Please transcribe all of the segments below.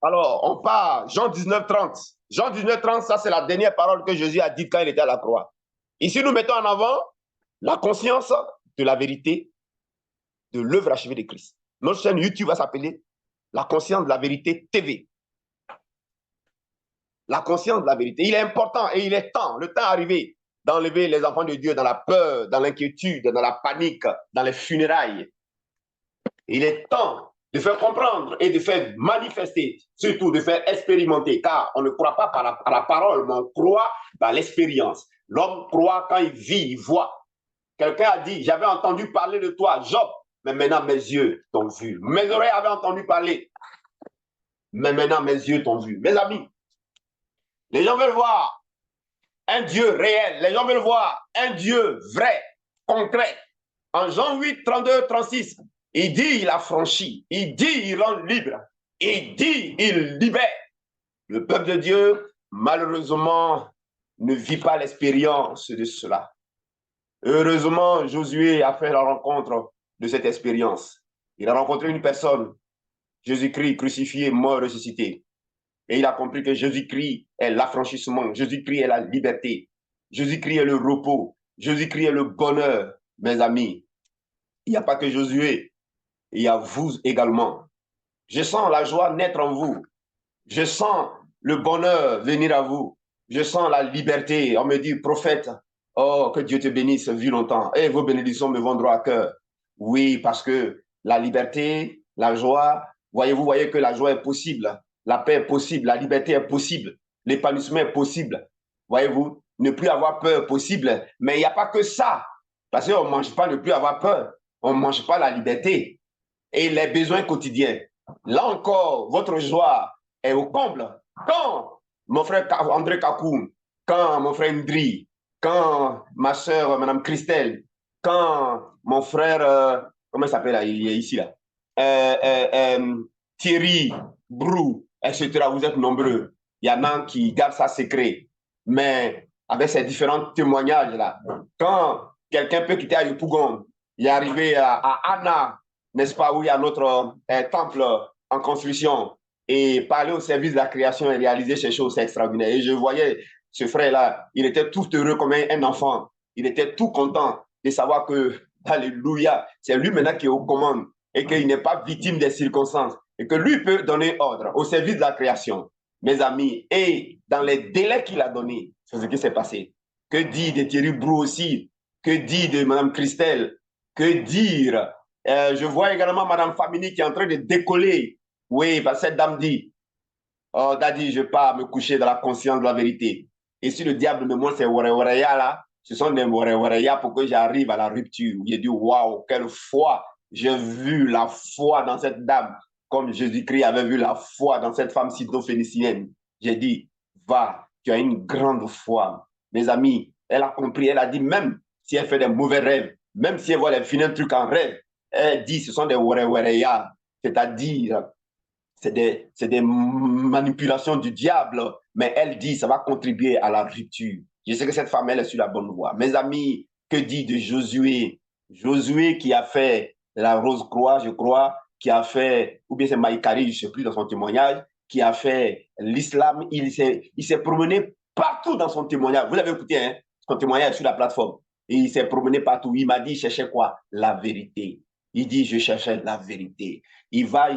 Alors, on part, Jean 19, 30. Jean 19, 30, ça c'est la dernière parole que Jésus a dite quand il était à la croix. Ici, nous mettons en avant la conscience de la vérité de l'œuvre achevée de Christ. Notre chaîne YouTube va s'appeler La conscience de la vérité TV. La conscience de la vérité. Il est important et il est temps, le temps est arrivé d'enlever les enfants de Dieu dans la peur, dans l'inquiétude, dans la panique, dans les funérailles. Il est temps de faire comprendre et de faire manifester, surtout de faire expérimenter, car on ne croit pas par la parole, mais on croit par l'expérience. L'homme croit quand il vit, il voit. Quelqu'un a dit, j'avais entendu parler de toi, Job, mais maintenant mes yeux t'ont vu. Mes oreilles avaient entendu parler, mais maintenant mes yeux t'ont vu. Mes amis, les gens veulent voir un Dieu réel, les gens veulent voir un Dieu vrai, concret. En Jean 8, 32, 36, il dit il a franchi, il dit il rend libre, il dit il libère. Le peuple de Dieu, malheureusement, ne vit pas l'expérience de cela. Heureusement, Josué a fait la rencontre de cette expérience. Il a rencontré une personne, Jésus-Christ crucifié, mort, ressuscité. Et il a compris que Jésus-Christ est l'affranchissement, Jésus-Christ est la liberté, Jésus-Christ est le repos, Jésus-Christ est le bonheur. Mes amis, il n'y a pas que Josué, il y a vous également. Je sens la joie naître en vous. Je sens le bonheur venir à vous. Je sens la liberté. On me dit, prophète, oh, que Dieu te bénisse, vis longtemps. Et vos bénédictions me vont droit à cœur. Oui, parce que la liberté, la joie, voyez-vous, voyez que la joie est possible, la paix est possible, la liberté est possible, l'épanouissement est possible. Voyez-vous, ne plus avoir peur est possible. Mais il n'y a pas que ça. Parce qu'on ne mange pas ne plus avoir peur. On ne mange pas la liberté et les besoins quotidiens. Là encore, votre joie est au comble. Quand mon frère André Kakoum, quand mon frère Ndri, quand ma soeur Madame Christelle, quand mon frère, comment il s'appelle là, il est ici là, euh, euh, euh, Thierry, Brou, etc. Vous êtes nombreux. Il y en a qui gardent ça secret. Mais avec ces différents témoignages là, quand quelqu'un peut quitter Ayupougon, il est arrivé à Anna, n'est-ce pas, où il y a notre temple en construction, et parler au service de la création et réaliser ces choses extraordinaires. Et je voyais ce frère-là, il était tout heureux comme un enfant. Il était tout content de savoir que, alléluia, c'est lui maintenant qui est aux commandes et qu'il n'est pas victime des circonstances et que lui peut donner ordre au service de la création. Mes amis, et dans les délais qu'il a donnés, c'est ce qui s'est passé. Que dire de Thierry Brou aussi? Que dire de Mme Christelle? Que dire je vois également Mme Famini qui est en train de décoller. Oui, parce que cette dame dit, oh, Daddy, je pars me coucher dans la conscience de la vérité. Et si le diable me montre ces warewareya là, ce sont des warewareya pour que j'arrive à la rupture. J'ai dit, waouh, quelle foi! J'ai vu la foi dans cette dame, comme Jésus-Christ avait vu la foi dans cette femme cytophénicienne. J'ai dit, va, tu as une grande foi. Mes amis, elle a compris, elle a dit, même si elle fait des mauvais rêves, même si elle voit les vilains trucs en rêve, elle dit, ce sont des warewareya, c'est-à-dire c'est des manipulations du diable, mais elle dit ça va contribuer à la rupture. Je sais que cette femme, elle est sur la bonne voie. Mes amis, que dit de Josué? Josué qui a fait la Rose-Croix, je crois, qui a fait, ou bien c'est Maïkari, je ne sais plus dans son témoignage, qui a fait l'islam. Il s'est promené partout dans son témoignage. Vous l'avez écouté, hein, son témoignage sur la plateforme. Et il s'est promené partout. Il m'a dit, il cherchait quoi? La vérité. Il dit, je cherchais la vérité. Il va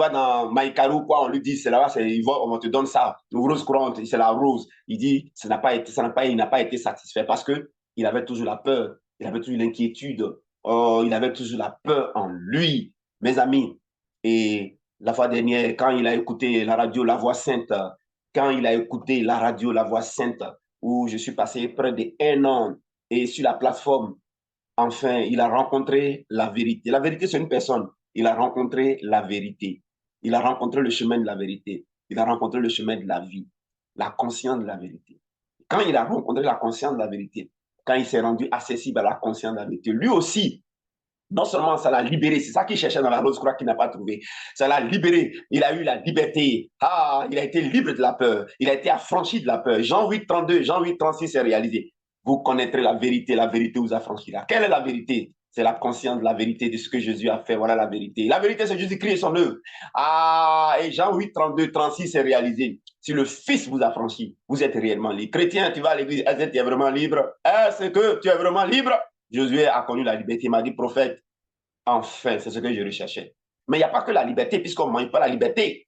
dans Maïkarou, quoi, on lui dit, c'est là-bas, on te donne ça. Le rose courante, c'est la rose. Il dit, il n'a pas été satisfait parce que il avait toujours la peur, il avait toujours l'inquiétude, il avait toujours la peur en lui, mes amis. Et la fois dernière, quand il a écouté la radio La Voix Sainte, quand il a écouté la radio La Voix Sainte, où je suis passé près d'un an, et sur la plateforme, enfin, il a rencontré la vérité. La vérité, c'est une personne. Il a rencontré la vérité. Il a rencontré le chemin de la vérité. Il a rencontré le chemin de la vie, la conscience de la vérité. Quand il a rencontré la conscience de la vérité, quand il s'est rendu accessible à la conscience de la vérité, lui aussi, non seulement ça l'a libéré, c'est ça qu'il cherchait dans la rose croix qu'il n'a pas trouvé. Ça l'a libéré. Il a eu la liberté. Ah, il a été libre de la peur. Il a été affranchi de la peur. Jean 8, 32, Jean 8, 36 est réalisé. Vous connaîtrez la vérité vous affranchira. Quelle est la vérité? C'est la conscience de la vérité de ce que Jésus a fait. Voilà la vérité. La vérité, c'est Jésus-Christ et son œuvre. Ah, et Jean 8, 32, 36, c'est réalisé. Si le Fils vous a franchi, vous êtes réellement libre. Chrétien, tu vas à l'église, est-ce que tu es vraiment libre? Est-ce que tu es vraiment libre? Josué a connu la liberté. Il m'a dit, prophète, enfin, c'est ce que je recherchais. Mais il n'y a pas que la liberté, puisqu'on ne mange pas la liberté.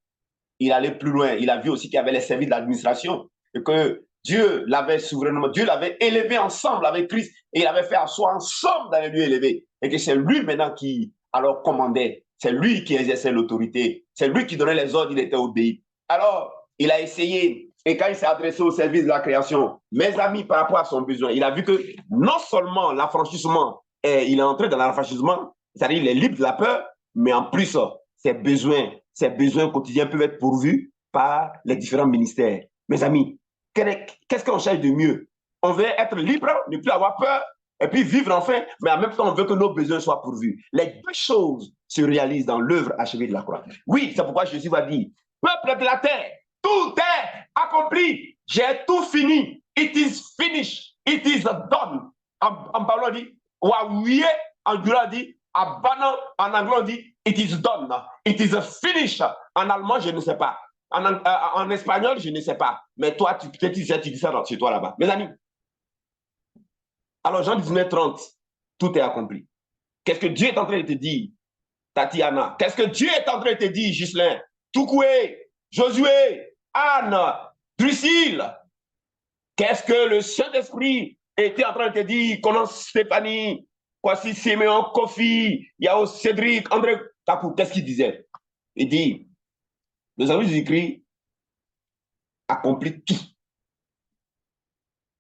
Il allait plus loin. Il a vu aussi qu'il y avait les services de l'administration et que Dieu l'avait souverainement, Dieu l'avait élevé ensemble avec Christ et il avait fait asseoir ensemble dans les lieux élevés. Et que c'est lui maintenant qui alors commandait. C'est lui qui exerçait l'autorité. C'est lui qui donnait les ordres, il était obéi. Alors, il a essayé. Et quand il s'est adressé au service de la création, mes amis, par rapport à son besoin, il a vu que non seulement l'affranchissement, il est entré dans l'affranchissement, c'est-à-dire il est libre de la peur, mais en plus, ses besoins quotidiens peuvent être pourvus par les différents ministères. Mes amis, qu'est-ce qu'on cherche de mieux? On veut être libre, ne plus avoir peur, et puis vivre enfin, mais en même temps, on veut que nos besoins soient pourvus. Les deux choses se réalisent dans l'œuvre achevée de la croix. Oui, c'est pourquoi Jésus va dire, peuple de la terre, tout est accompli, j'ai tout fini, it is finished, it is done. En parlant, on dit, Waouye, en Jura dit, en anglais, on dit, it is done, it is finished. En allemand, je ne sais pas. En espagnol, je ne sais pas. Mais toi, peut-être tu dis ça chez toi là-bas. Mes amis, alors Jean 19, 30, tout est accompli. Qu'est-ce que Dieu est en train de te dire, Tatiana? Qu'est-ce que Dieu est en train de te dire, Ghislain? Toukoué, Josué, Anne, Drusille? Qu'est-ce que le Saint-Esprit était en train de te dire? Comment Stéphanie, Kwasi Siméon, Kofi, Yao Cédric, André Takou, qu'est-ce qu'il disait? Il dit, le service Jésus-Christ accomplit tout.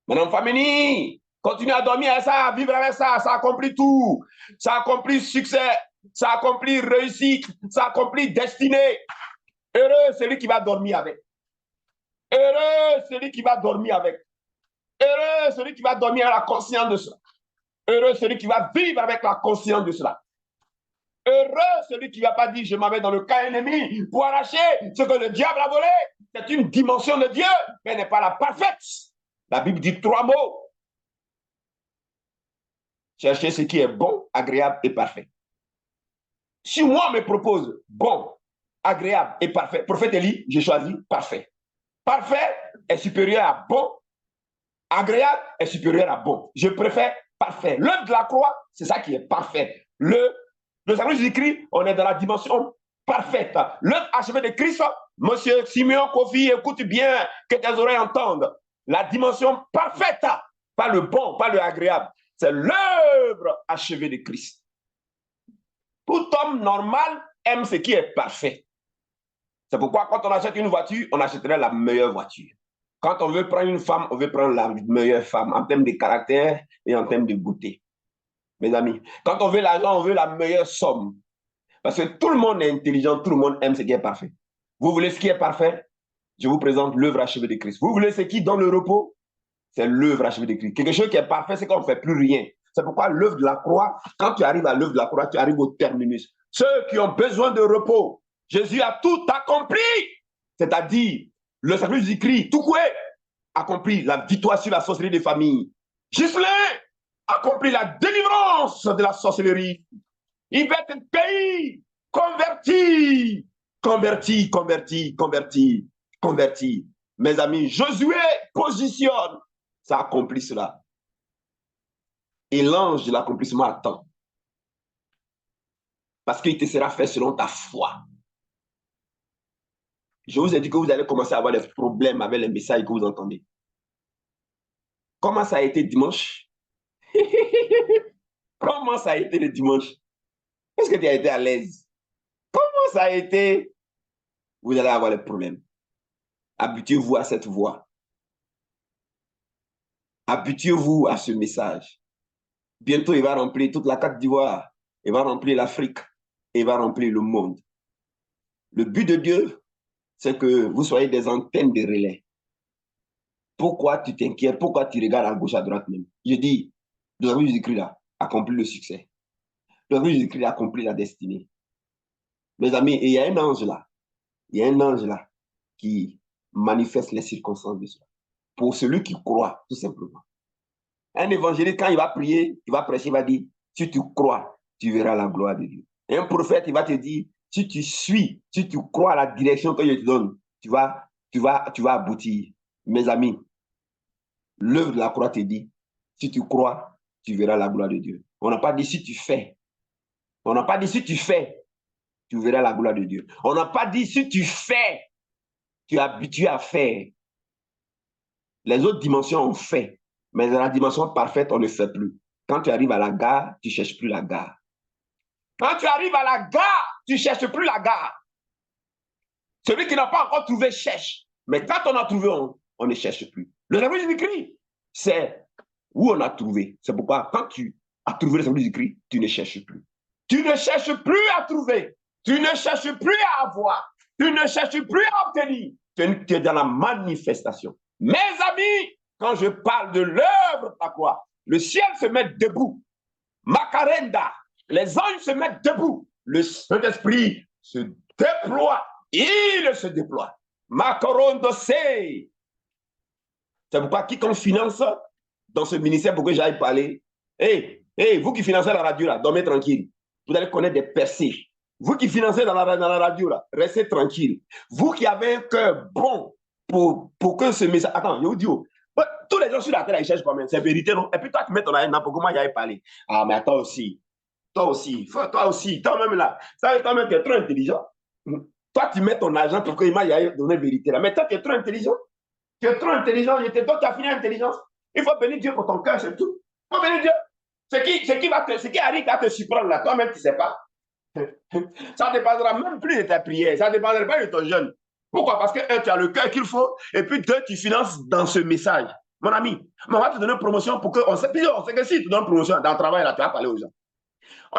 Madame Famini, continue à dormir avec ça, à vivre avec ça, ça accomplit tout. Ça accomplit succès, ça accomplit réussite, ça accomplit destinée. Heureux celui qui va dormir avec. Heureux celui qui va dormir avec. Heureux celui qui va dormir à la conscience de cela. Heureux celui qui va vivre avec la conscience de cela. Heureux celui qui ne va pas dire je m'en vais dans le camp ennemi pour arracher ce que le diable a volé. C'est une dimension de Dieu, mais elle n'est pas la parfaite. La Bible dit 3 mots. Cherchez ce qui est bon, agréable et parfait. Si moi me propose bon, agréable et parfait, prophète Élie, j'ai choisi parfait. Parfait est supérieur à bon, agréable est supérieur à bon. Je préfère parfait. L'œuvre de la croix, c'est ça qui est parfait. Le salut de Jésus-Christ, on est dans la dimension parfaite. L'œuvre achevée de Christ, monsieur Simeon Kofi, écoute bien, que tes oreilles entendent. La dimension parfaite, pas le bon, pas le agréable. C'est l'œuvre achevée de Christ. Tout homme normal aime ce qui est parfait. C'est pourquoi quand on achète une voiture, on achèterait la meilleure voiture. Quand on veut prendre une femme, on veut prendre la meilleure femme en termes de caractère et en termes de beauté. Mes amis, quand on veut l'argent, on veut la meilleure somme. Parce que tout le monde est intelligent, tout le monde aime ce qui est parfait. Vous voulez ce qui est parfait? Je vous présente l'œuvre achevée de Christ. Vous voulez ce qui donne le repos? C'est l'œuvre achevée de Christ. Quelque chose qui est parfait, c'est qu'on ne fait plus rien. C'est pourquoi l'œuvre de la croix, quand tu arrives à l'œuvre de la croix, tu arrives au terminus. Ceux qui ont besoin de repos, Jésus a tout accompli. C'est-à-dire, le sacrifice du Christ, tout quoi accompli la victoire sur la sorcellerie des familles. Ghislain accompli la délivrance de la sorcellerie. Il va être pays converti, converti, converti, converti, converti. Mes amis, Josué positionne, ça accomplit cela. Et l'ange de l'accomplissement attend. Parce qu'il te sera fait selon ta foi. Je vous ai dit que vous allez commencer à avoir des problèmes avec les messages que vous entendez. Comment ça a été dimanche? Comment ça a été le dimanche? Est-ce que tu as été à l'aise? Comment ça a été? Vous allez avoir des problèmes. Habituez-vous à cette voix. Habituez-vous à ce message. Bientôt, il va remplir toute la Côte d'Ivoire. Il va remplir l'Afrique. Il va remplir le monde. Le but de Dieu, c'est que vous soyez des antennes de relais. Pourquoi tu t'inquiètes? Pourquoi tu regardes à gauche, à droite même? Je dis, le salut Jésus-Christ là, accomplit le succès. Le salut Jésus-Christ a accompli la destinée. Mes amis, il y a un ange là. Il y a un ange là qui manifeste les circonstances de cela. Pour celui qui croit, tout simplement. Un évangéliste, quand il va prier, il va prêcher, il va dire, Si tu crois, tu verras la gloire de Dieu. Et un prophète, il va te dire, si tu suis, si tu crois à la direction que je te donne, tu vas aboutir. Mes amis, l'œuvre de la croix te dit, si tu crois, tu verras la gloire de Dieu. On n'a pas dit si tu fais. On n'a pas dit si tu fais, tu verras la gloire de Dieu. On n'a pas dit si tu fais, tu es habitué à faire. Les autres dimensions, on fait. Mais dans la dimension parfaite, on ne fait plus. Quand tu arrives à la gare, tu ne cherches plus la gare. Quand tu arrives à la gare, tu ne cherches plus la gare. Celui qui n'a pas encore trouvé cherche. Mais quand on a trouvé, on ne cherche plus. Le service du Christ, c'est où on a trouvé. C'est pourquoi quand tu as trouvé le service du Christ, tu ne cherches plus. Tu ne cherches plus à trouver. Tu ne cherches plus à avoir. Tu ne cherches plus à obtenir. Tu es dans la manifestation. Mes amis, quand je parle de l'œuvre de la croix, le ciel se met debout. Macarenda, les anges se mettent debout. Le Saint-Esprit se déploie. Il se déploie. Macorondo c'est. C'est pourquoi quiconque finance dans ce ministère pour que j'aille parler. Hey, vous qui financez la radio là, dormez tranquille. Vous allez connaître des percées. Vous qui financez dans la radio là, restez tranquille. Vous qui avez un cœur bon pour que ce message. Attends, je vous dis, tous les gens sur la terre, ils cherchent combien? C'est vérité, non? Et puis toi, tu mets ton argent pour que moi j'aille parler. Ah, mais toi aussi. Toi aussi. Toi-même là. Toi-même, tu es trop intelligent. Toi, tu mets ton argent pour que moi j'aille donner la vérité là. Mais toi, tu es trop intelligent. Tu es trop intelligent. Toi, tu as fini l'intelligence. Il faut bénir Dieu pour ton cœur, c'est tout. Il faut bénir Dieu. Ce qui arrive à te surprendre là, toi-même, tu ne sais pas. Ça ne dépendra même plus de ta prière. Ça ne dépendra pas de ton jeûne. Pourquoi? Parce que, un, tu as le cœur qu'il faut, et puis deux, tu finances dans ce message. Mon ami, on va te donner une promotion pour que. On sait que si tu donnes une promotion dans le travail, là, tu vas parler aux gens.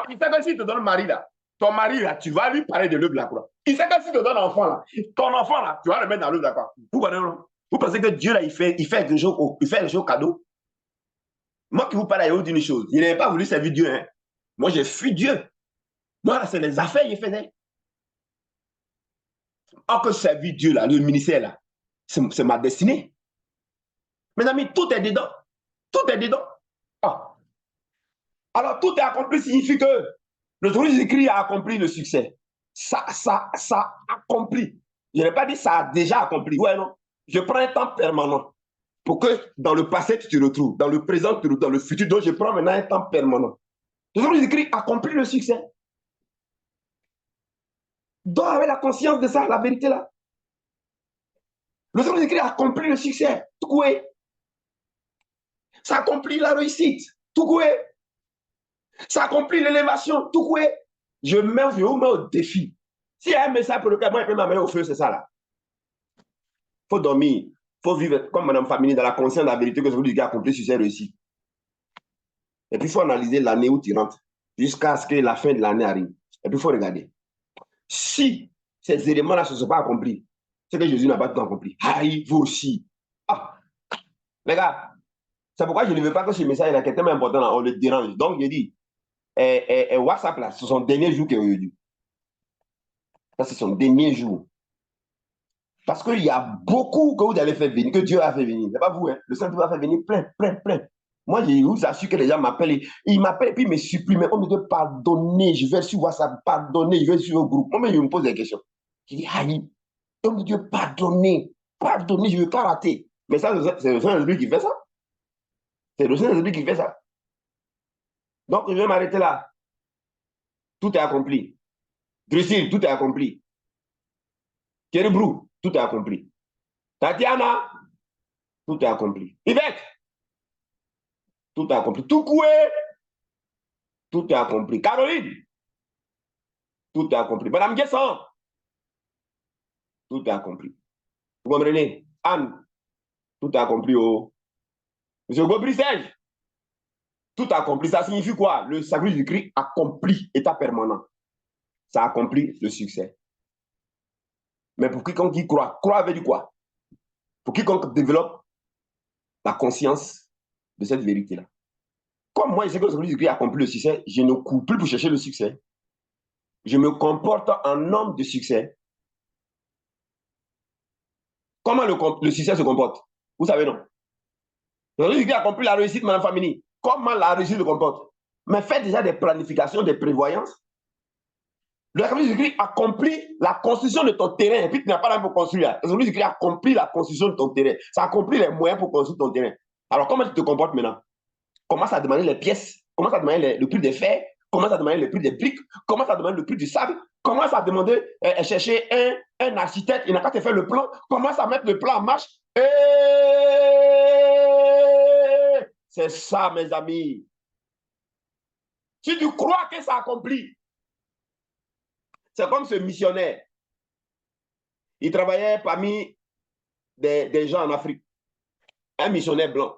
Il sait que si tu te donnes mari, là, ton mari, là, tu vas lui parler de l'œuvre de la croix. Il sait que si tu te donnes enfant, là, ton enfant, là, tu vas le mettre dans l'œuvre de la croix. Vous pensez que Dieu, là, il fait des choses cadeaux? Moi qui vous parle, je vous dis une chose. Il n'avait pas voulu servir Dieu. Hein. Moi, j'ai fui Dieu. Moi, là, c'est les affaires qu'il faisait. Or que servir Dieu, là, le ministère, là, c'est ma destinée. Mes amis, tout est dedans. Tout est dedans. Ah. Alors, tout est accompli signifie que le touriste écrit a accompli le succès. Ça accompli. Je n'ai pas dit ça a déjà accompli. Ouais, non. Je prends un temps permanent pour que dans le passé, tu te retrouves. Dans le présent, tu te retrouves. Dans le futur, donc je prends maintenant un temps permanent. Le touriste écrit accompli le succès. Donc, avec la conscience de ça, la vérité là. Le touriste écrit accompli le succès. Tout est. Ça accomplit la réussite. Tout est. Ça accomplit l'élévation. Tout est. Je vous mets au défi. S'il y a un message pour lequel moi, je peux m'amener au feu, c'est ça là. Il faut dormir. Il faut vivre comme Madame Famille dans la conscience de la vérité que ce que a accompli sur ses réussites. Et puis, il faut analyser l'année où tu rentres jusqu'à ce que la fin de l'année arrive. Et puis, il faut regarder. Si ces éléments-là ne se sont pas accomplis, c'est que Jésus n'a pas tout accompli. Aïe, vous aussi. Ah, les gars, c'est pourquoi je ne veux pas que ce message-là, qui est tellement important, là, on le dérange. Donc, je dis, WhatsApp, là, c'est son dernier jour qu'aujourd'hui. Ça, c'est son dernier jour. Parce qu'il y a beaucoup que vous allez faire venir, que Dieu a fait venir. Ce n'est pas vous, hein. Le Saint-Esprit va faire venir plein, plein, plein. Moi, je vous assure que les gens m'appellent. Ils m'appellent et puis ils me supplient. Mais on me dit pardonner. Je vais sur WhatsApp, pardonner. Je vais sur le groupe. Moi, je me pose des questions. Je dis, aïe, on me dit pardonner. Pardonner, je ne veux pas rater. Mais ça, c'est le Saint-Esprit qui fait ça. C'est le Saint-Esprit qui fait ça. Donc, je vais m'arrêter là. Tout est accompli. Drusille, tout est accompli. Kérébrou, tout est accompli. Tatiana, tout est accompli. Yvette, tout est accompli. Toukoué, tout est accompli. Caroline, tout est accompli. Madame Guesson, tout est accompli. Vous comprenez? Anne, tout est accompli. Oh. Monsieur Gobrisège, tout est accompli. Ça signifie quoi? Le sacrifice du Christ accompli, état permanent. Ça accomplit le succès. Mais pour quiconque y croit, croire veut dire quoi? Pour quiconque développe la conscience de cette vérité-là. Comme moi, je sais que le sacrifice du Christ accomplit le succès, je ne cours plus pour chercher le succès. Je me comporte en homme de succès. Comment le succès se comporte? Vous savez, non? Le sacrifice du Christ accomplit la réussite, Madame Famini. Comment la réussite se comporte? mais fais déjà des planifications, des prévoyances. Le sacrifice de Jésus-Christ accomplit la construction de ton terrain. Et puis tu n'as pas là pour construire. Le sacrifice de Jésus-Christ accomplit la construction de ton terrain. Ça accomplit les moyens pour construire ton terrain. Alors comment tu te comportes maintenant? Commence à demander les pièces. Commence à demander le prix des fers. Commence à demander le prix des briques. Commence à demander le prix du sable. Commence à demander, chercher un architecte. Il n'a qu'à te faire le plan. Commence à mettre le plan en marche. Et c'est ça, mes amis. Si tu crois que ça accomplit, c'est comme ce missionnaire. Il travaillait parmi des gens en Afrique. Un missionnaire blanc.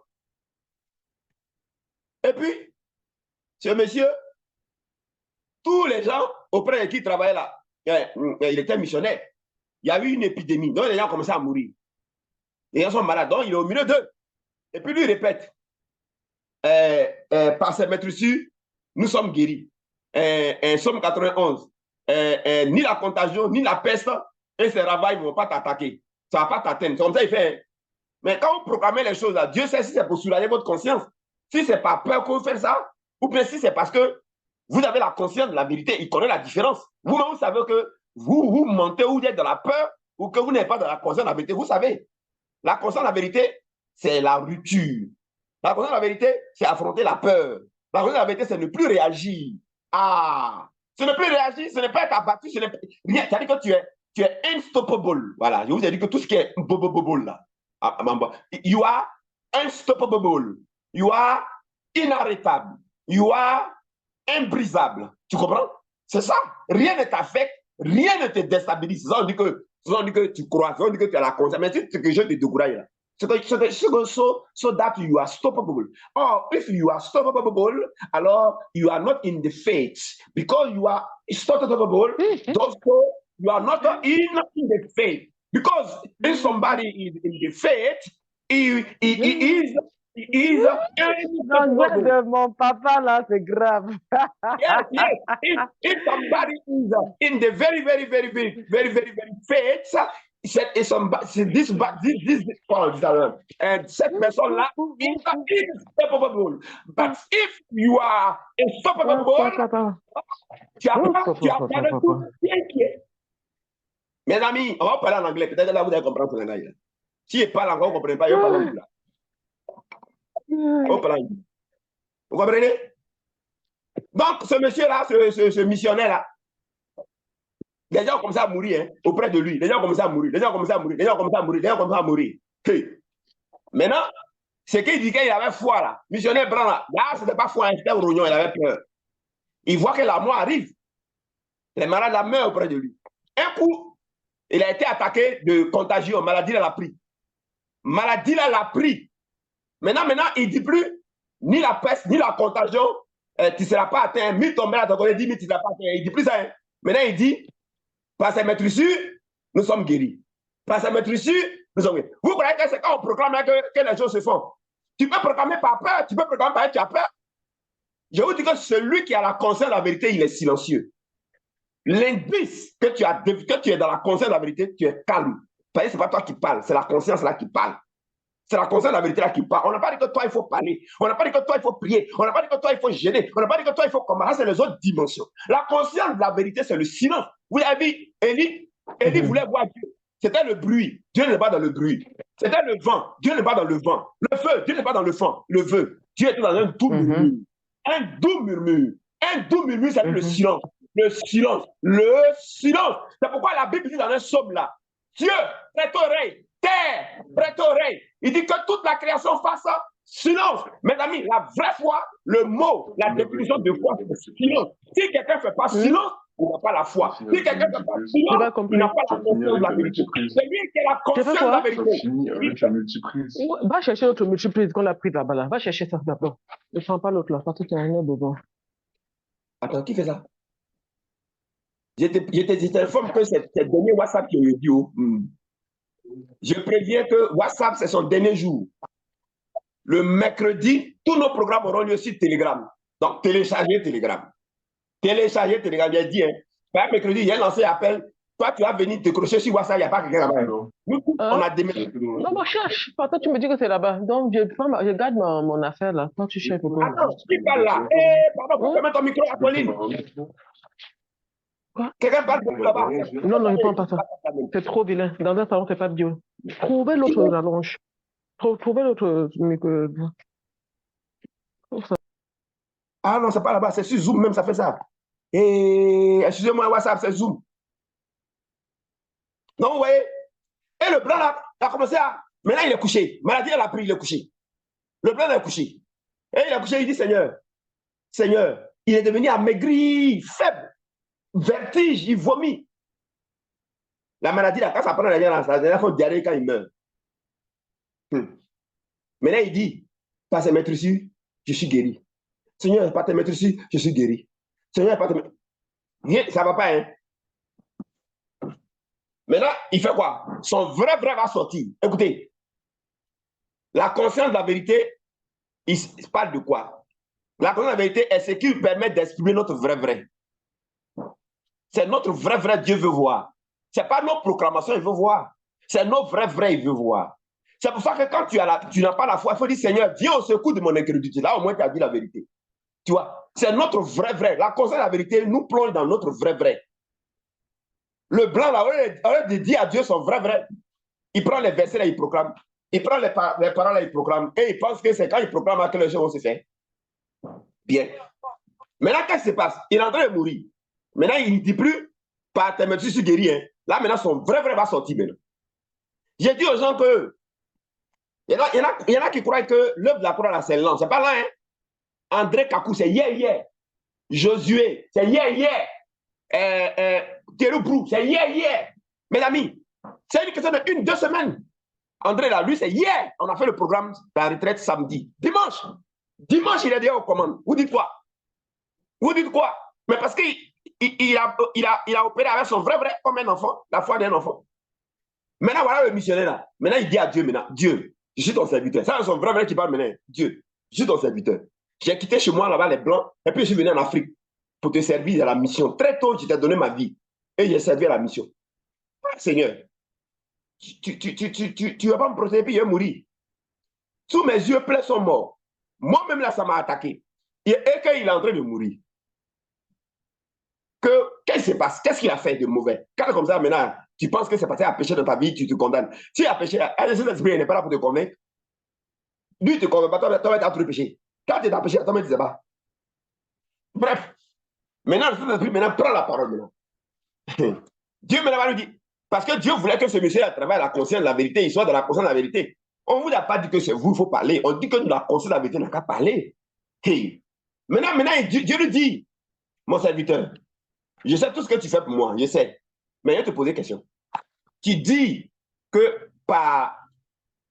Et puis, ce monsieur, tous les gens auprès de qui il travaillait là, il était missionnaire. Il y a eu une épidémie. Donc, les gens ont commencé à mourir. Les gens sont malades. Donc, il est au milieu d'eux. Et puis, lui, il répète. Par ces maîtresses, nous sommes guéris. Somme 91. Ni la contagion, ni la peste et ces ravailles ne vont pas t'attaquer. Ça ne va pas t'atteindre. Comme ça, il fait. Mais quand vous proclamez les choses là, Dieu sait si c'est pour soulager votre conscience. Si ce n'est pas peur que vous faites ça, ou bien si c'est parce que vous avez la conscience de la vérité, il connaît la différence. Vous-même, vous savez que vous mentez ou vous êtes dans la peur, ou que vous n'êtes pas dans la conscience de la vérité. Vous savez, la conscience de la vérité, c'est la rupture. La conscience de la vérité, c'est affronter la peur. La conscience de la vérité, c'est ne plus réagir. Ah, ce n'est plus réagir, ce n'est pas être abattu, ce n'est pas rien. C'est-à-dire que tu es unstoppable. Voilà, je vous ai dit que tout ce qui est bobobobo là, you are unstoppable. You are inarrêtable. You are imbrisable. Tu comprends? C'est ça. Rien ne t'affecte, rien ne te déstabilise. Ça, on dit que tu crois, ça, on dit que tu as la conscience. Mais c'est que je te décourage là. So that you are stoppable. Or, if you are stoppable, alors you are not in the faith. Because you are stoppable, therefore you are not in the faith. Because if somebody is in the faith, he is l'anglais de mon papa là, c'est grave. yes. If somebody is in the very faith, this and cette personne-là is unstoppable. But if you are unstoppable, tu as pas de tout inquiet. Mes amis, on va parler en anglais. Peut-être là, vous allez comprendre ce langage. Si je parle encore, vous ne comprenez pas, je parle en anglais. Vous comprenez? Donc, ce monsieur-là, ce missionnaire-là, les gens ont commencé à mourir hein, auprès de lui. Les gens ont commencé à mourir. Les gens ont commencé à mourir. Les gens ont commencé à mourir. Les gens ont commencé à mourir. Hey. Maintenant, c'est qu'il dit qu'il avait foi là. Missionnaire blanc là. Là, ce n'était pas foi, c'était un rognon, il avait peur. Il voit que la mort arrive. Les malades la meurent auprès de lui. Un coup, il a été attaqué de contagion. Maladie là l'a pris. Maladie là l'a pris. Maintenant, il ne dit plus ni la peste, ni la contagion, tu ne seras pas atteint. 1000 tombés là, tu connais 10 000, tu ne seras pas atteint. Il ne dit plus ça. Hein. Maintenant, il dit, par ces maîtresses, nous sommes guéris. Par ces maîtresses, nous sommes guéris. Vous croyez que c'est quand on proclame que les choses se font. Tu peux proclamer par peur, tu peux proclamer par tu as peur. Je vous dis que celui qui a la conscience de la vérité, il est silencieux. L'indice que tu es dans la conscience de la vérité, tu es calme. Ce n'est pas toi qui parles, c'est la conscience là qui parle. C'est la conscience de la vérité là qui parle. On n'a pas dit que toi, il faut parler. On n'a pas dit que toi, il faut prier. On n'a pas dit que toi, il faut gêner. On n'a pas dit que toi, il faut combattre. Ça, c'est les autres dimensions. La conscience de la vérité, c'est le silence. Vous avez vu, Élie voulait voir Dieu. C'était le bruit. Dieu n'est pas dans le bruit. C'était le vent. Dieu n'est pas dans le vent. Le feu. Dieu n'est pas dans le vent. Le feu. Dieu était dans un doux murmure. Un doux murmure. Un doux murmure, c'est le silence. Le silence. Le silence. C'est pourquoi la Bible dit dans un psaume là, Dieu, prête oreille. Terre, prête oreille. Il dit que toute la création fasse silence. Mes amis, la vraie foi, le mot, la définition de foi, c'est silence. Si quelqu'un ne fait pas silence, il n'a pas la foi. Si quelqu'un ne fait pas silence, il n'a pas la conscience de la vérité. C'est lui qui a la conscience de la vérité. Va chercher l'autre multiprise qu'on a pris là-bas. Là. Va chercher ça d'abord. Ne prends pas l'autre là, parce que tu as un besoin. Attends, qui fait ça? Je t'informe que c'est le dernier WhatsApp qui est audio. Je préviens que WhatsApp, c'est son dernier jour. Le mercredi, tous nos programmes auront lieu sur Telegram. Donc, téléchargez Telegram. Téléchargez Telegram. J'ai dit, hein, mercredi, il y a lancé appel Toi, tu vas venir te crocher sur WhatsApp, il n'y a pas quelqu'un là-bas. Non. Nous, on Hein? a déménagé. Non, moi, je cherche. Toi, tu me dis que c'est là-bas. Donc, je garde mon affaire là. Toi, tu cherches pourquoi? Attends, qui parle là? Eh, pardon, Hein? ferme ton micro, Apolline. Quoi? Quelqu'un parle de là-bas. Non, non, je ne prends pas ça. C'est trop vilain. Dans un salon, c'est pas bio. Trouvez l'autre rallonge. Trouvez l'autre micro. Ah non, c'est pas là-bas, c'est sur Zoom même, ça fait ça. Et excusez-moi, WhatsApp, c'est Zoom. Non, vous voyez? Et le blanc là, a commencé à. Maintenant, il est couché. Maladie, elle a pris, il est couché. Le blanc est couché. Et il est couché, il dit Seigneur, Seigneur, il est devenu amaigri, faible, vertige, il vomit. La maladie, là, quand ça prend la dernière fois, diarrhée quand il meurt. Maintenant, il dit, par ses maîtres ici, je suis guéri. Seigneur, par tes maîtres ici, je suis guéri. Seigneur, par tes maîtres. Ça ne va pas, hein? Maintenant, il fait quoi? Son vrai va sortir. Écoutez, la conscience de la vérité, il parle de quoi? La conscience de la vérité est ce qui permet d'exprimer notre vrai. C'est notre vrai Dieu veut voir. Ce n'est pas nos proclamations il veut voir. C'est nos vrais il veut voir. C'est pour ça que quand tu n'as pas la foi, il faut dire Seigneur, viens au secours de mon incrédulité. Là, au moins, tu as dit la vérité. Tu vois, c'est notre vrai. La conscience de la vérité nous plonge dans notre vrai. Le blanc, là, au lieu de dire à Dieu son vrai, il prend les versets, là, il proclame. Il prend les paroles, là, il proclame. Et il pense que c'est quand il proclame que les choses vont se faire. Bien. Maintenant, qu'est-ce qui se passe? Il est en train de mourir. Maintenant, il ne dit plus, par tes mains, je suis guéri. Hein. Là, maintenant, son vrai va sortir maintenant. J'ai dit aux gens que, il y en a qui croient que l'œuvre de la croix, là, c'est lent. C'est pas lent, hein? André Kakou, c'est hier. Josué, c'est hier. Kéroubrou, c'est hier. Mes amis, c'est une question de 1-2 semaines. André, là, lui, c'est hier. On a fait le programme de la retraite samedi. Dimanche, il est déjà aux commandes. Vous dites quoi? Mais parce qu'il a opéré avec son vrai, comme un enfant, la foi d'un enfant. Maintenant, voilà le missionnaire là. Maintenant, il dit à Dieu, Dieu, je suis ton serviteur. Ça, c'est son vrai qui parle maintenant. Dieu, je suis ton serviteur. J'ai quitté chez moi là-bas les blancs, et puis je suis venu en Afrique pour te servir à la mission. Très tôt, je t'ai donné ma vie et j'ai servi à la mission. Ah, Seigneur, tu ne vas pas me protéger, puis je vais mourir. Sous mes yeux, pleins sont morts. Moi-même là, ça m'a attaqué. Et qu'il est en train de mourir. Qu'est-ce qui se passe? Qu'est-ce qu'il a fait de mauvais? Quand comme ça, maintenant, tu penses que c'est passé à péché dans ta vie, tu te condamnes. Si il a péché, cet esprit n'est pas là pour te convaincre. Lui, il ne te convainc pas, toi, tu as trop péché. Quand tu as péché, toi, tu ne sais pas. Bref, maintenant, cet esprit, maintenant, prend la parole maintenant. Dieu maintenant va lui dire, parce que Dieu voulait que ce monsieur à travers la conscience de la vérité, il soit dans la conscience de la vérité. On ne vous a pas dit que c'est vous, il faut parler. On dit que la conscience de la vérité n'a qu'à parler. Hey. Maintenant, Dieu lui dit, mon serviteur, je sais tout ce que tu fais pour moi, je sais. Mais je vais te poser une question. Tu dis que par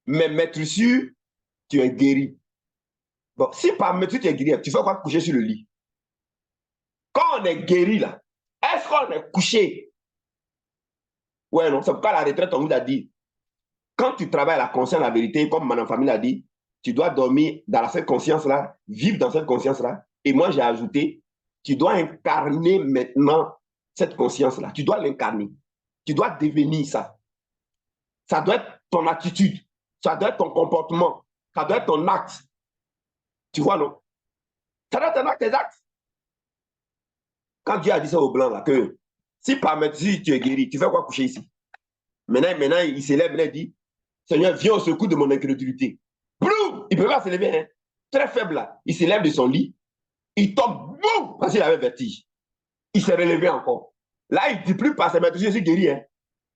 mes maîtresses, tu es guéri. Bon, si par maîtrise tu es guéri, tu fais quoi coucher sur le lit? Quand on est guéri là, est-ce qu'on est couché? Ouais, non, c'est pourquoi la retraite, on vous a dit, quand tu travailles à la conscience de la vérité, comme ma famille l'a dit, tu dois dormir dans cette conscience-là, vivre dans cette conscience-là. Et moi, j'ai ajouté, tu dois incarner maintenant cette conscience-là. Tu dois l'incarner. Tu dois devenir ça. Ça doit être ton attitude. Ça doit être ton comportement. Ça doit être ton acte. Tu vois, non? Ça doit être un acte, tes actes. Quand Dieu a dit ça au blanc, là, que si par médecine tu es guéri, tu fais quoi coucher ici? Maintenant il s'élève, il dit, Seigneur, viens au secours de mon incrédulité. Boum! Il ne peut pas se lever, hein? Très faible, là. Il s'élève de son lit. Il tombe, boum! Parce qu'il avait vertige. Il s'est relevé encore. Là, il ne dit plus par ses maîtres, je suis guéri, hein?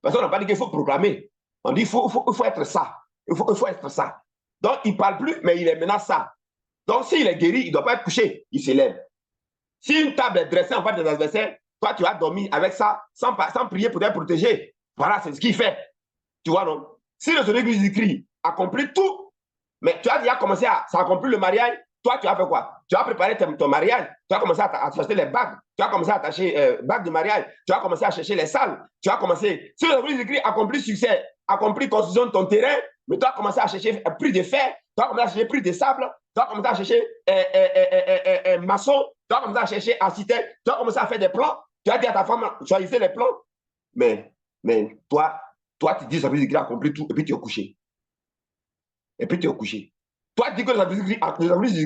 Parce qu'on n'a pas dit qu'il faut proclamer. On dit qu'il faut être ça. Il faut être ça. Donc, il ne parle plus, mais il est maintenant ça. Donc, s'il est guéri, il ne doit pas être couché. Il s'élève. Si une table est dressée en face des adversaires, toi, tu vas dormir avec ça, sans prier pour te protéger. Voilà, c'est ce qu'il fait. Tu vois, non? Si le Seigneur Jésus-Christ accomplit tout, mais tu as déjà commencé à accomplir le mariage, toi, tu as fait quoi? Tu as préparé ton mariage, tu as commencé à acheter les bagues, tu as commencé à attacher bagues de mariage, tu as commencé à chercher les salles, tu as commencé. Si le Seigneur Jésus-Christ accomplit succès, accomplit construction de ton terrain, mais tu as commencé à chercher prix de fer, tu as commencé à chercher prix de sable, tu as commencé à chercher maçon, tu as commencé à chercher architecte, tu as commencé à faire des plans, tu as dit à ta femme, choisissez les plans. Mais toi, tu dis que ça veut dire qu'il a accompli tout et puis tu es couché. Et puis tu es couché. Toi, tu dis que ça veut dire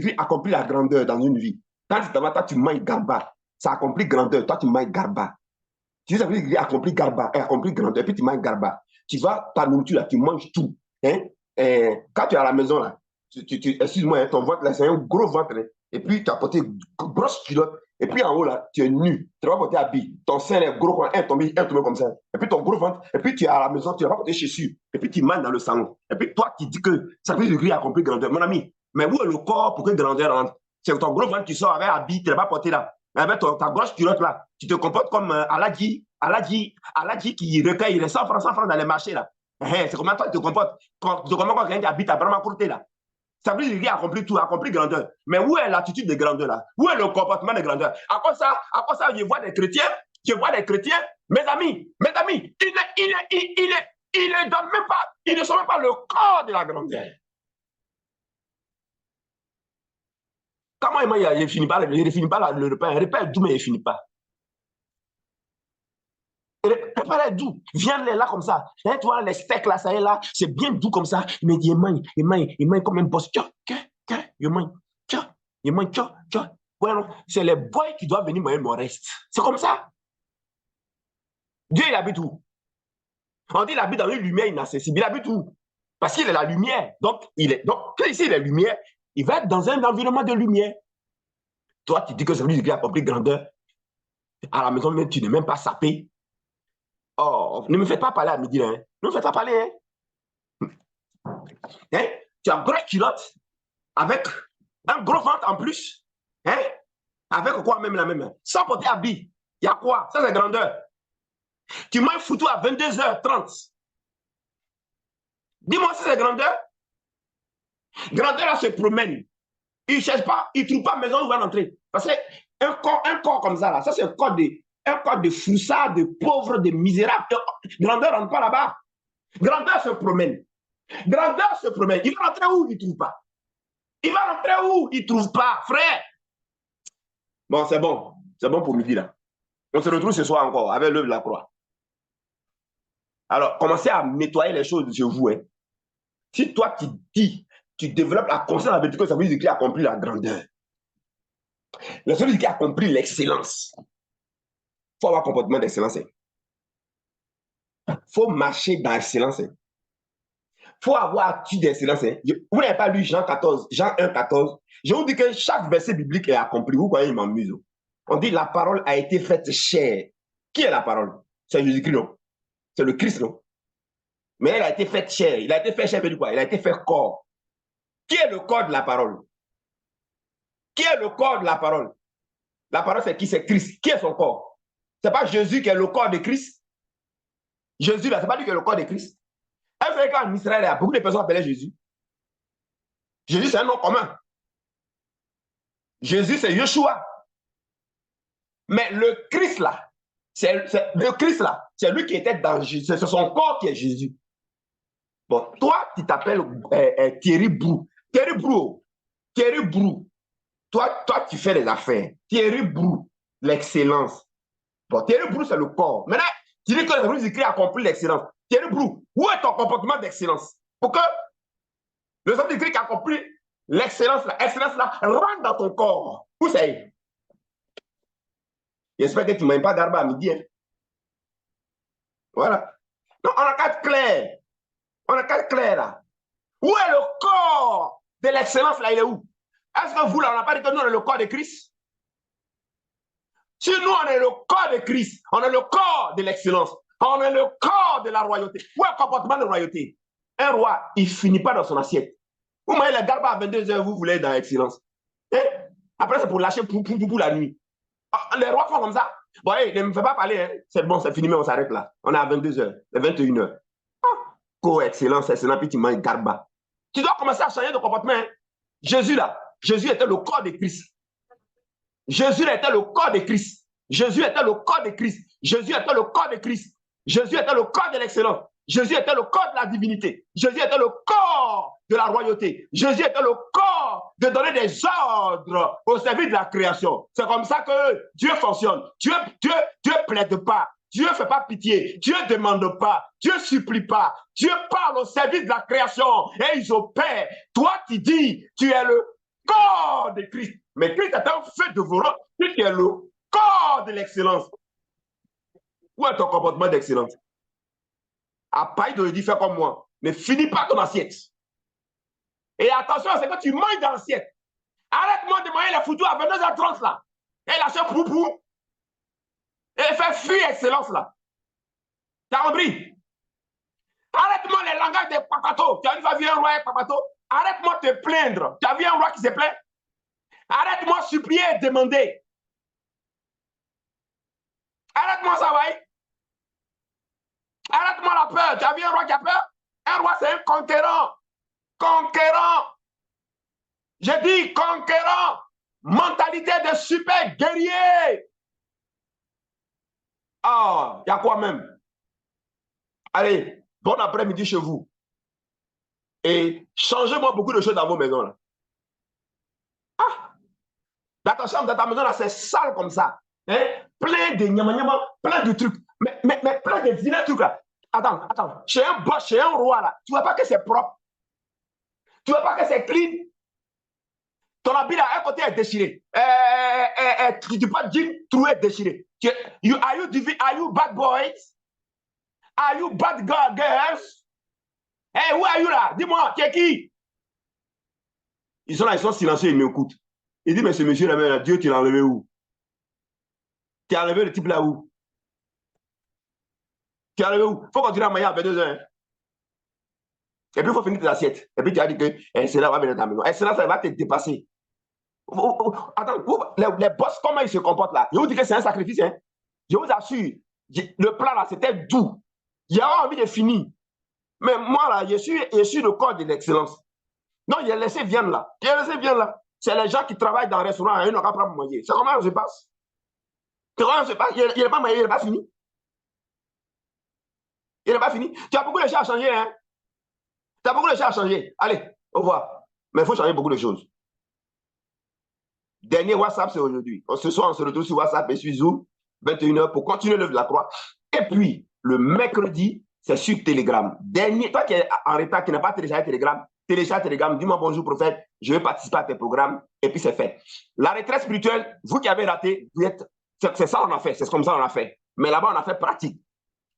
qu'il accomplit la grandeur dans une vie. Quand tu t'en vas, toi, tu manges garba. Ça accomplit grandeur, toi, tu manges garba. Tu dis ça veut dire qu'il accomplit garba, accomplit grandeur, et puis tu manges garba. Tu vas, ta nourriture, là, tu manges tout. Hein? Quand tu es à la maison, là, excuse-moi, hein, ton ventre, là, c'est un gros ventre. Hein? Et puis, tu as porté une grosse culotte. Et puis, en haut, là, tu es nu. Tu vas porter habit. Ton sein est gros, un tombé comme ça. Et puis, ton gros ventre. Et puis, tu es à la maison, tu n'as pas porté chaussures. Et puis, tu manges dans le salon. Et puis, toi, tu dis que ça veut dire qu'il a accompli grandeur. Mon ami, mais où est le corps pour que grandeur rentre? C'est ton gros ventre, tu sors avec habit, tu ne l'as pas porté là. Avec ta grosse culotte là. Tu te comportes comme Aladji qui recueille les 100 francs dans les marchés là. C'est comment toi tu te comportes quand quelqu'un qui habite à Brahma-Courté là. Ça veut dire qu'il a accompli grandeur. Mais où est l'attitude de grandeur là? Où est le comportement de grandeur? À quoi ça, je vois des chrétiens, mes amis, ils ne sont même pas le corps de la grandeur. Comment il ne finit pas le repas? Répète d'où, mais il ne finit pas. Préparez doux. Viens là comme ça. Hein, tu vois, les steaks là, ça est là. C'est bien doux comme ça. Mais il mange comme un boss. Il mange. C'est les boys qui doivent venir manger mon reste. C'est comme ça. Dieu, il habite où? On dit qu'il habite dans une lumière inaccessible. Il habite où? Parce qu'il est la lumière. Donc, ici, il est lumière. Il va être dans un environnement de lumière. Toi, tu dis que ça veut dire qu'il a accompli grandeur. À la maison, même, tu n'es même pas sapé. Oh, ne me faites pas parler à midi, hein. Ne me faites pas parler, hein. Tu as une grosse culotte avec un gros ventre en plus. Hein? Avec quoi même la même? Sans porter habit. Il y a quoi? Ça, c'est grandeur. Tu manges foutu à 22h30. Dis-moi si c'est grandeur. Grandeur, là, se promène. Il ne cherche pas, il ne trouve pas maison où il va rentrer. Parce qu'un corps comme ça, là, ça, c'est un corps de froussard, de pauvres, de misérables. Grandeur ne rentre pas là-bas. Grandeur se promène. Il va rentrer où? Il ne trouve pas. Il ne trouve pas, frère. Bon, c'est bon. C'est bon pour midi, là. On se retrouve ce soir encore avec l'œuvre de la croix. Alors, commencez à nettoyer les choses de chez vous. Hein. Si toi, tu développes la conscience avec que ça veut dire qu'il a accompli la grandeur. Ça veut dire qu'il a accompli l'excellence. Il faut avoir un comportement d'excellence. Il faut marcher dans l'excellence. Il faut avoir attitude d'excellence. Vous n'avez pas lu Jean 1, 14. Je vous dis que chaque verset biblique est accompli. Vous voyez, il m'amuse. On dit la parole a été faite chair. Qui est la parole? C'est Jésus-Christ, non? C'est le Christ, non? Mais elle a été faite chair. Il a été fait chair, veut dire quoi? Il a été fait corps. Qui est le corps de la parole? Qui est le corps de la parole? La parole, c'est qui? C'est Christ. Qui est son corps? Ce n'est pas Jésus qui est le corps de Christ. Jésus, là, ce n'est pas lui qui est le corps de Christ. Elle fait qu'en Israël, il y a beaucoup de personnes appelées Jésus. Jésus, c'est un nom commun. Jésus, c'est Yeshua. Mais le Christ, là, c'est lui qui était dans Jésus. C'est son corps qui est Jésus. Bon, toi, tu t'appelles Thierry Brou. Thierry Brou. Toi, tu fais des affaires. Thierry Brou, l'excellence. Bon, Thierry Brou, c'est le corps. Maintenant, tu dis que le Jésus-Christ a accompli l'excellence. Thierry Brou, où est ton comportement d'excellence? Pour que le Jésus-Christ qui a accompli l'excellence, là, rentre dans ton corps. Où c'est? J'espère que tu ne manges pas d'arbre à midi. Hein? Voilà. Non, on a qu'à être clair. Là. Où est le corps de l'excellence là? Il est où? Est-ce que vous, là, on n'a pas dit que nous, on est le corps de Christ? Si nous, on est le corps de Christ, on est le corps de l'excellence, on est le corps de la royauté. Où est le comportement de royauté? Un roi, il ne finit pas dans son assiette. Vous mangez les garbes à 22h, vous voulez être dans l'excellence. Après, c'est pour lâcher pour la nuit. Les rois font comme ça. Bon, hey, ne me fais pas parler. Hein. C'est bon, c'est fini, mais on s'arrête là. On est à 22h, 21h. Co-excellence, excellent, puis tu manges garba. Tu dois commencer à changer de comportement. Hein. Jésus, là, Jésus était le corps de Christ. Jésus était le corps de Christ. Jésus était le corps de Christ. Jésus était le corps de Christ. Jésus était le corps de l'excellence. Jésus était le corps de la divinité. Jésus était le corps de la royauté. Jésus était le corps de donner des ordres au service de la création. C'est comme ça que Dieu fonctionne. Dieu plaide pas. Dieu ne fait pas pitié. Dieu ne demande pas. Dieu ne supplie pas. Dieu parle au service de la création et ils opèrent. Toi, tu dis, tu es le corps de Christ. Mais Christ est un feu dévorant. Tu es le corps de l'excellence. Où est ton comportement d'excellence? À part de dire, fais comme moi. Ne finis pas ton assiette. Et attention, c'est que tu manges dans l'assiette. Arrête-moi de manger les photos à 22h30 là. Et lâcher poupou. Et faire fuir excellence là. T'as compris? Arrête-moi les langages des papatos. Tu as vu un roi avec papato? Arrête-moi de te plaindre. Tu as vu un roi qui se plaint? Arrête-moi de supplier et demander. Arrête-moi ça, ouais. Arrête-moi la peur. Tu as vu un roi qui a peur? Un roi, c'est un conquérant. Conquérant. Je dis conquérant. Mentalité de super guerrier. Ah, il y a quoi même? Allez, bon après-midi chez vous. Et changez-moi beaucoup de choses dans vos maisons là. Ah, dans ta chambre, dans ta maison là, c'est sale comme ça. Hein? Plein de nyama, plein de trucs. Mais plein de vilains trucs là. Attends. Chez un boss, chez un roi là, tu vois pas que c'est propre? Tu vois pas que c'est clean? Ton habit là, un côté est déchiré. Tu dis pas jean, troué déchiré. Are you bad boys? Are you bad girls? Hey, où are you là? Dis-moi, qui est qui? Ils sont là, ils sont silencieux, ils m'écoutent. Il dit, mais ce monsieur là, Dieu, tu l'as enlevé où? Tu as enlevé le type là où? Tu as enlevé où? Il faut continuer à manger à 22 heures. Hein? Et puis, il faut finir tes assiettes. Et puis, tu as dit que c'est là, va venir dans ta maison. Et c'est là, ça va te dépasser. Attends, les boss, comment ils se comportent là? Je vous dis que c'est un sacrifice. Hein? Je vous assure, le plan là, c'était doux. Il y a envie de finir. Mais moi là, je suis le corps de l'excellence. Non, il a laissé viande là. Il a laissé viande là. C'est les gens qui travaillent dans le restaurant, ils n'ont pas à manger. C'est comment ça se passe? C'est comment ça se passe? Il n'est pas maillé, il n'est pas fini. Il n'est pas fini. Tu as beaucoup de choses à changer, hein? Tu as beaucoup de choses à changer. Allez, au revoir. Mais il faut changer beaucoup de choses. Dernier WhatsApp, c'est aujourd'hui. Ce soir, on se retrouve sur WhatsApp et sur Zoom, 21h, pour continuer l'œuvre de la croix. Et puis, le mercredi, c'est sur Telegram. Dernier, toi qui es en retard, qui n'a pas téléchargé Telegram, télécharge Telegram, dis-moi bonjour prophète, je vais participer à tes programmes, et puis c'est fait. La retraite spirituelle, vous qui avez raté, c'est ça on a fait, c'est comme ça on a fait. Mais là-bas, on a fait pratique.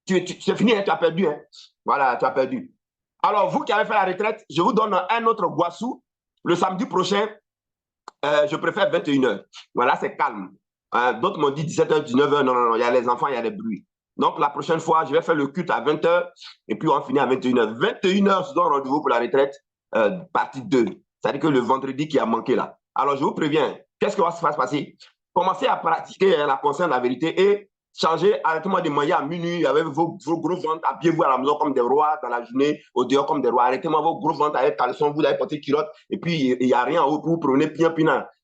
C'est fini, hein, tu as perdu. Hein. Voilà, tu as perdu. Alors, vous qui avez fait la retraite, je vous donne un autre Guassou. Le samedi prochain, je préfère 21h. Voilà, c'est calme. D'autres m'ont dit 17h, 19h. Non, il y a les enfants, il y a les bruits. Donc, la prochaine fois, je vais faire le culte à 20h et puis on finit à 21h. 21h, je donne rendez-vous pour la retraite, partie 2. C'est-à-dire que le vendredi qui a manqué là. Alors, je vous préviens, qu'est-ce qui va se passer? Commencez à pratiquer la conscience de la vérité et changer, arrêtez-moi de manger à minuit avec vos gros ventres, habillez-vous à la maison comme des rois dans la journée, au dehors comme des rois. Arrêtez-moi vos gros ventres avec caleçon, vous avez porté culotte et puis il n'y a rien en haut pour vous prenez bien.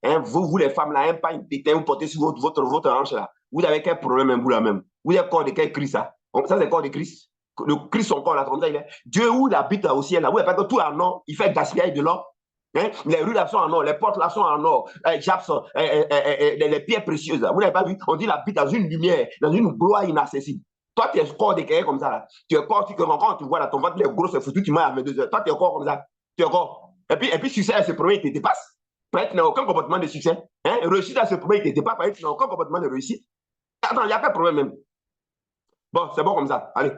Hein, vous les femmes là, pas une pétain, vous portez sur votre hanche là. Vous avez quel problème, vous là même? Vous avez corps de quel Christ ça? Ça c'est le corps de Christ. Le Christ, son corps là, comme ça, il est. Dieu où il habite là, au ciel là, vous n'avez pas que tout en or, il fait gaspillage de l'or. Hein? Les rues là sont en or, les portes là sont en or, les pierres précieuses là. Vous n'avez pas vu? On dit la habite dans une lumière, dans une gloire inaccessible. Toi, tu es corps de quelqu'un comme ça là. Tu es corps, quand tu vois là, ton ventre les gros, c'est foutu, tu m'as à 22 heures. Toi, tu es corps comme ça. Tu es corps. Et puis succès, ce premier, il te dépasse. Peut-être tu n'as aucun comportement de succès. Hein? Réussite à ce premier, il te dépasse. Peut-être tu n'as aucun comportement de réussite. Attends, il n'y a pas de problème même. Bon, c'est bon comme ça. Allez.